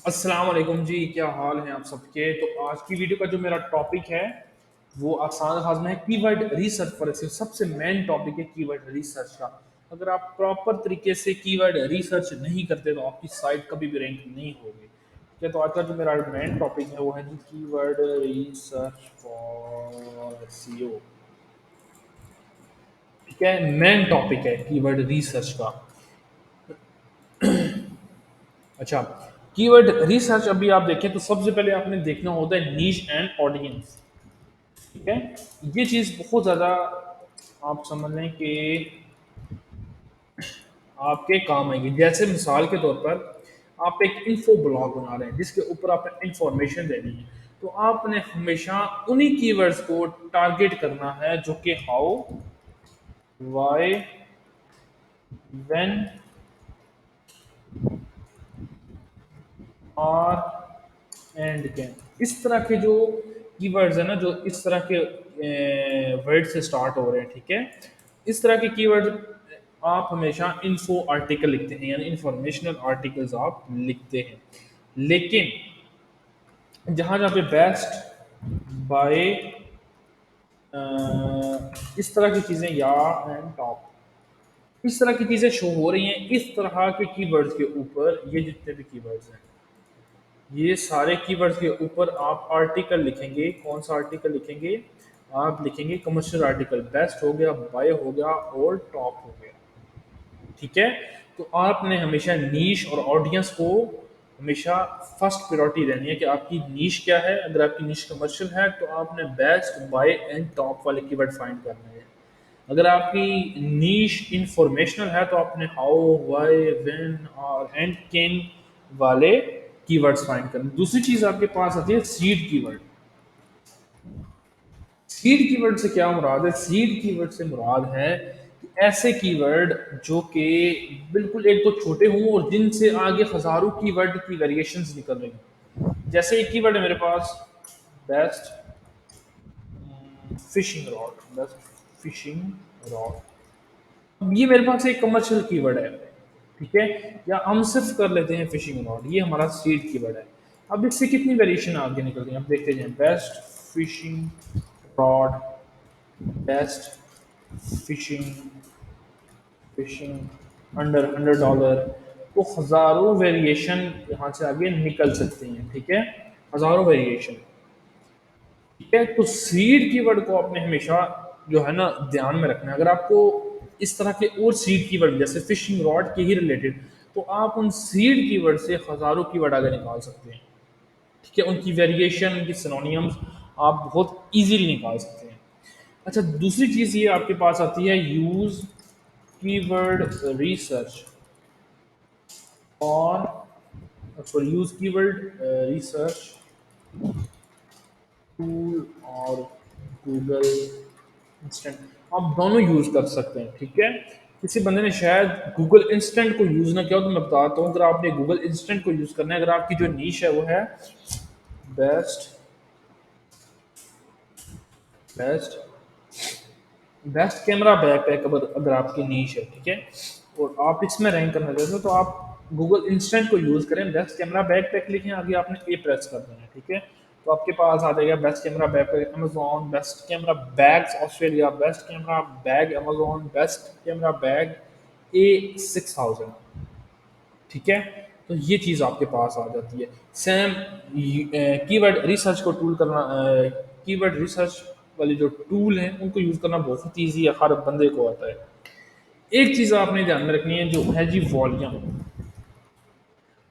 अस्सलाम वालेकुम जी, क्या हाल है आप सबके। तो आज की वीडियो का जो मेरा टॉपिक है वो आसान अंदाज में है कीवर्ड रिसर्च पर। सबसे मेन टॉपिक है कीवर्ड रिसर्च का। अगर आप प्रॉपर तरीके से कीवर्ड रिसर्च नहीं करते तो आपकी साइट कभी भी रैंक नहीं होगी। ठीक है, तो आज का जो मेरा मेन टॉपिक है वो है जी कीवर्ड रिसर्च फॉर एसईओ। ठीक है, मेन टॉपिक है कीवर्ड रिसर्च का। अच्छा, कीवर्ड रिसर्च अभी आप देखें तो सबसे पहले आपने देखना होता है नीश एंड ऑडियंस। ठीक है, ये चीज बहुत ज्यादा आप समझ लें कि आपके काम आएगी। जैसे मिसाल के तौर पर आप एक इन्फो ब्लॉग बना रहे हैं जिसके ऊपर आपने इंफॉर्मेशन देनी है, तो आपने हमेशा उन्हीं कीवर्ड्स को टारगेट करना है जो कि हाउ, वाई, व्हेन और एंड कैन। इस तरह के जो कीवर्ड्स है ना, जो इस तरह के वर्ड से स्टार्ट हो रहे हैं, ठीक है, इस तरह के कीवर्ड आप हमेशा इन्फो आर्टिकल लिखते हैं, यानी इंफॉर्मेशनल आर्टिकल्स आप लिखते हैं। लेकिन जहां जहाँ पे बेस्ट, बाय, इस तरह की चीजें, या एंड टॉप, इस तरह की चीजें शो हो रही हैं इस तरह के कीवर्ड्स के ऊपर, ये जितने भी कीवर्ड्स हैं, ये सारे कीवर्ड्स के ऊपर आप आर्टिकल लिखेंगे। कौन सा आर्टिकल लिखेंगे? आप लिखेंगे कमर्शियल आर्टिकल। बेस्ट हो गया, बाय हो गया और टॉप हो गया। ठीक है, तो आपने हमेशा नीश और ऑडियंस को हमेशा फर्स्ट प्रायोरिटी देनी है कि आपकी नीश क्या है। अगर आपकी नीश कमर्शियल है तो आपने बेस्ट, बाय एंड टॉप वाले कीवर्ड फाइंड करने हैं। अगर आपकी नीश इंफॉर्मेशनल है तो आपने हाउ, वाई, व्हेन और एंड कैन वाले कीवर्ड्स फाइंड करने। दूसरी चीज आपके पास आती है सीड कीवर्ड। सीड कीवर्ड से क्या मुराद है? सीड कीवर्ड से मुराद है कि ऐसे कीवर्ड जो कि बिल्कुल एक तो छोटे हों और जिनसे आगे हजारों कीवर्ड की वेरिएशंस निकल रही हैं। जैसे एक कीवर्ड है मेरे पास, best fishing rod. Best fishing rod, अब ये मेरे पास एक कमर्शियल कीवर्ड है। ठीक है, या हम सिर्फ कर लेते हैं फिशिंग रॉड, ये हमारा सीड कीवर्ड है। अब इससे कितनी वेरिएशन आगे निकल रही है, अब देखते जाएं। Best fishing rod, best fishing fishing under $100, तो हजारों वेरिएशन यहाँ से आगे निकल सकती हैं। ठीक है, हजारों वेरिएशन। ठीक है, तो सीड कीवर्ड को आपने हमेशा जो है ना ध्यान में रखना है। अगर आपको इस तरह के और सीड कीवर्ड जैसे फिशिंग रॉड के ही रिलेटेड, तो आप उन सीड कीवर्ड से हजारों कीवर्ड आगे निकाल सकते हैं। ठीक है, उनकी वेरिएशन, उनकी सिनोनियम्स आप बहुत इजीली निकाल सकते हैं। अच्छा, दूसरी चीज ये आपके पास आती है यूज कीवर्ड रिसर्च और sorry use keyword research tool और गूगल इंस्टेंट, आप दोनों यूज कर सकते हैं। ठीक है, किसी बंदे ने शायद गूगल इंस्टेंट को यूज ना किया हो तो मैं बताता हूँ। अगर आपने गूगल इंस्टेंट को यूज करना है, अगर आपकी जो नीश है वो है best best best camera backpack, अगर अगर आपकी नीश है, ठीक है, और आप इसमें रैंक करना चाहते हो तो आप गूगल इंस्टेंट को यूज करें। बेस्ट कैमरा बैकपैक लिखें, आगे आपने ए प्रेस कर देना है। ठीक है, तो आपके पास आ जाएगा best camera backpack Amazon, best camera bags Australia, best camera bag Amazon, best camera bag A6000। ठीक है, तो ये चीज़ आपके पास आ जाती है। सेम कीवर्ड रिसर्च को टूल करना, कीवर्ड रिसर्च वाले जो टूल हैं उनको यूज़ करना बहुत ईजी है, हर बंदे को आता है। एक चीज़ आपने ध्यान में रखनी है जो है जी वॉल्यूम।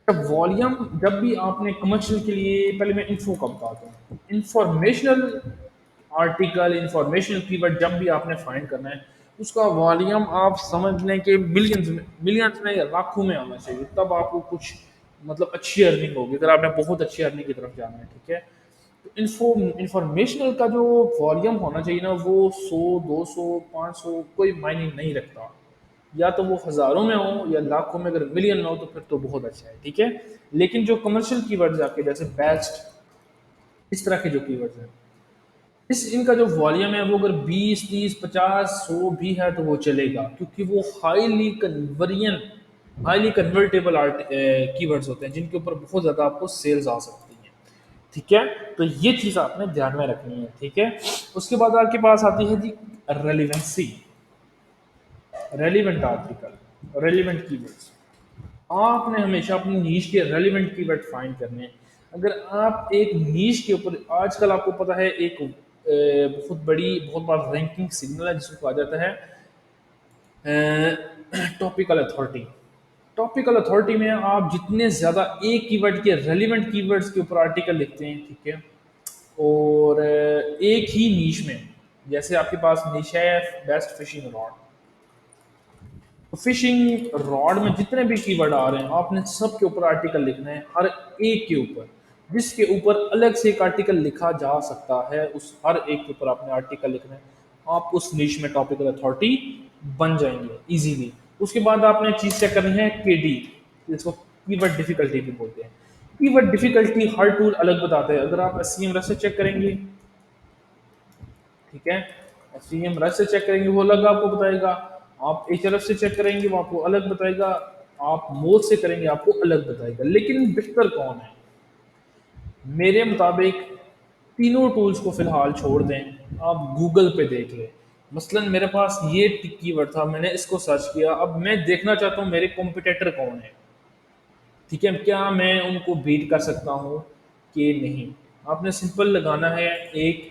अब वॉल्यूम जब भी आपने कमर्शियल के लिए, पहले मैं इन्फो का बताता हूँ, इंफॉर्मेशनल आर्टिकल, इंफॉर्मेशनल कीवर्ड जब भी आपने फाइंड करना है, उसका वॉल्यूम आप समझ लें कि मिलियंस में या लाखों में आना चाहिए, तब आपको कुछ मतलब अच्छी अर्निंग होगी, अगर आपने बहुत अच्छी अर्निंग की तरफ जाना है। ठीक है, तो इंफॉर्मेशनल का जो वॉल्यूम होना चाहिए ना, वो 100, 200, 500 कोई मायने नहीं रखता। या तो वो हजारों में हो या लाखों में, अगर मिलियन में हो तो फिर तो बहुत अच्छा है। ठीक है, लेकिन जो कमर्शियल कीवर्ड्स आपके जैसे बेस्ट, इस तरह के जो कीवर्ड्स हैं, इस इनका जो वॉल्यूम है वो अगर 20, 30, 50, 100 भी है तो वो चलेगा, क्योंकि वो highly conversion highly convertible keywords होते हैं जिनके ऊपर बहुत ज़्यादा आपको सेल्स आ सकती हैं। ठीक है, तो ये चीज़ आपने ध्यान में रखनी है। ठीक है, उसके बाद आपके पास आती है जी relevancy, relevant article, relevant keywords. आपने हमेशा अपनी नीश के रेलिवेंट कीवर्ड फाइंड करने हैं। अगर आप एक नीश के ऊपर, आजकल आपको पता है एक बहुत बड़ी बहुत बड़ा रैंकिंग सिग्नल है जिसको कहा जाता है टॉपिकल अथॉरिटी। टॉपिकल अथॉरिटी में आप जितने ज़्यादा एक कीवर्ड के रेलिवेंट कीवर्ड्स के ऊपर आर्टिकल लिखते हैं, ठीक है, और एक ही नीश में, जैसे आपके पास निश है best fishing rod, fishing rod में जितने भी कीवर्ड आ रहे हैं आपने सब के ऊपर आर्टिकल लिखना है, हर एक के ऊपर, जिसके ऊपर अलग से एक आर्टिकल लिखा जा सकता है उस हर एक के ऊपर आपने आर्टिकल लिखना है। आप उस निश में टॉपिकल अथॉरिटी बन जाएंगे इजीली। उसके बाद आपने चीज चेक करनी है केडी, जिसको कीवर्ड डिफिकल्टी भी बोलते हैं। कीवर्ड डिफिकल्टी हर टूल अलग बताता है। अगर आप एससीएम से चेक करेंगे, ठीक है, एसवीएम रश से चेक करेंगे वो अलग आपको बताएगा, आप एचआरएफ से चेक करेंगे वो आपको अलग बताएगा, आप मोज से करेंगे आपको अलग बताएगा। लेकिन बेहतर कौन है? मेरे मुताबिक तीनों टूल्स को फिलहाल छोड़ दें, आप गूगल पे देख लें। मसलन मेरे पास ये कीवर्ड था, मैंने इसको सर्च किया, अब मैं देखना चाहता हूँ मेरे कॉम्पिटिटर कौन है। ठीक है, क्या मैं उनको बीट कर सकता हूँ कि नहीं? आपने सिंपल लगाना है, एक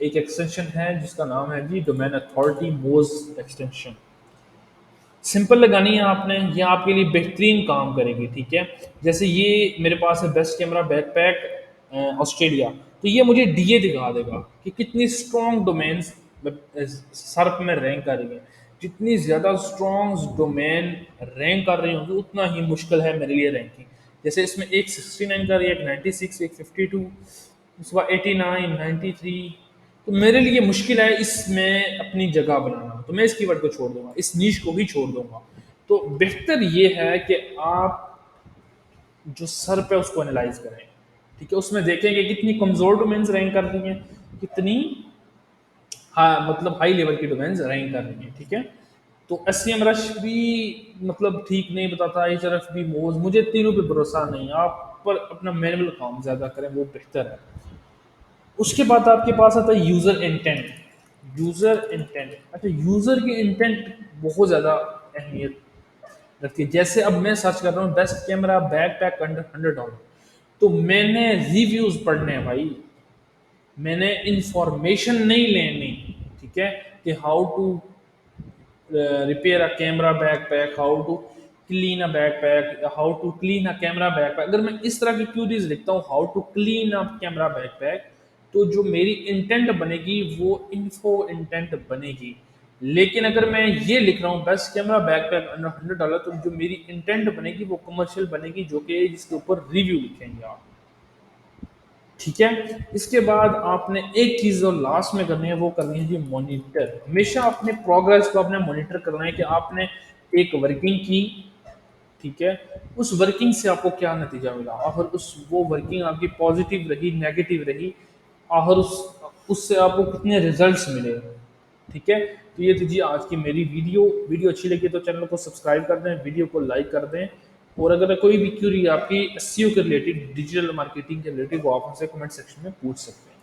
एक एक्सटेंशन है जिसका नाम है जी डोमेन अथॉरिटी मोज एक्सटेंशन। सिंपल लगानी है आपने, ये आपके लिए बेहतरीन काम करेगी। ठीक है, जैसे ये मेरे पास है बेस्ट कैमरा बैकपैक ऑस्ट्रेलिया, तो ये मुझे डीए दिखा देगा कि कितनी स्ट्रॉन्ग डोमेन्स सर्प में रैंक कर रही है। जितनी ज़्यादा स्ट्रॉन्ग डोमेन रैंक कर रही होंगी उतना ही मुश्किल है मेरे लिए रैंकिंग। जैसे इसमें एक 69 कर रही है, एक 96, एक 52, उसके बाद 89, 93। तो मेरे लिए मुश्किल है इसमें अपनी जगह बनाना, तो मैं इस कीवर्ड को छोड़ दूंगा, इस नीश को ही छोड़ दूंगा। तो बेहतर ये है कि आप जो सर पे उसको एनालाइज करें। ठीक है, उसमें देखेंगे कितनी कमजोर डोमेन्स रैंक कर रही हैं, कितनी हाँ मतलब हाई लेवल की डोमेन्स रैंक कर रही हैं। ठीक है, तो एससीएम रश भी मतलब ठीक नहीं बताता, एचआरएफ भी मोज, मुझे तीनों पे भरोसा नहीं। आप पर अपना मैनुअल काम ज्यादा करें वो बेहतर है। उसके बाद आपके पास आता है यूजर इंटेंट। यूजर इंटेंट, अच्छा, यूजर की इंटेंट बहुत ज्यादा अहमियत रखती है। जैसे अब मैं सर्च कर रहा हूँ बेस्ट कैमरा बैकपैक अंडर $100, तो मैंने रिव्यूज पढ़ने हैं भाई, मैंने इंफॉर्मेशन नहीं लेनी। ठीक है, कि how to repair a camera backpack, how to clean a backpack, how to clean a camera backpack. अगर मैं इस तरह की क्यूरीज लिखता हूँ how to clean a camera backpack, तो जो मेरी इंटेंट बनेगी वो इन्फो इंटेंट बनेगी। लेकिन अगर मैं ये लिख रहा हूँ बेस्ट कैमरा बैकपैक अंडर $100, तो जो मेरी इंटेंट बनेगी वो कमर्शियल बनेगी, जो कि जिसके ऊपर रिव्यू लिखेंगे आप। ठीक है, इसके बाद आपने एक चीज जो लास्ट में करनी है वो करनी है जी मॉनिटर। हमेशा अपने प्रोग्रेस को आपने मॉनिटर करना है कि आपने एक वर्किंग की, ठीक है, उस वर्किंग से आपको क्या नतीजा मिला, आखिर उस वो वर्किंग आपकी पॉजिटिव रही नेगेटिव रही, आखिर उससे आपको कितने रिजल्ट्स मिले। ठीक है, तो ये थी जी आज की मेरी वीडियो। वीडियो अच्छी लगी तो चैनल को सब्सक्राइब कर दें, वीडियो को लाइक कर दें, और अगर कोई भी क्यूरी आपकी एसईओ के रिलेटेड, डिजिटल मार्केटिंग के रिलेटेड, वो आप हमसे कमेंट सेक्शन में पूछ सकते हैं।